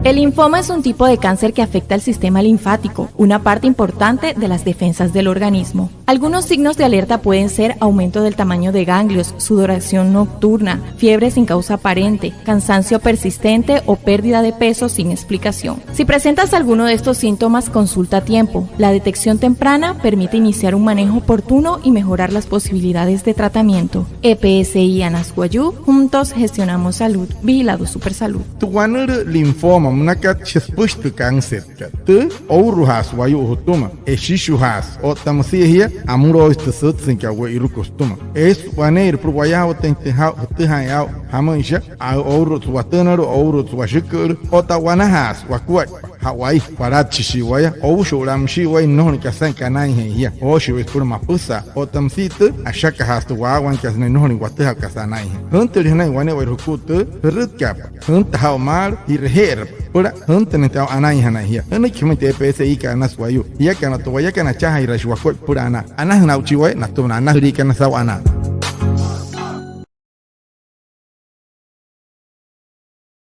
El linfoma es un tipo de cáncer que afecta el sistema linfático, una parte importante de las defensas del organismo. Algunos signos de alerta pueden ser aumento del tamaño de ganglios, sudoración nocturna, fiebre sin causa aparente, cansancio persistente o pérdida de peso sin explicación. Si presentas alguno de estos síntomas, consulta a tiempo. La detección temprana permite iniciar un manejo oportuno y mejorar las posibilidades de tratamiento. EPSI Anasguayú, juntos gestionamos salud. Vigilado Supersalud. Linfoma mnakat chispushtu cáncer tu ouruhas wayu hutuma eshishuhas o tamsihia amuro istusut sinka wa irukostuma es waneir pro wayao tentha hutha hamansha ouru tuwatanaro ouru tuwashikur o tawanahas wakwat Hawaii parachishi waya ou shuramshi way no ka san kanai hia o shi por mapusa o tamsitu ashaka has tu wawan ka san no ni watha ka sanai hunter hinai wane wa rukutu rutkap hunta haumar irher pura hunta ne ta anai hanai hia ne kimite psi ka nas wayu ya kana to waya kana chaha irashwa ko pura ana ana nauchi way na to na hri kana sawana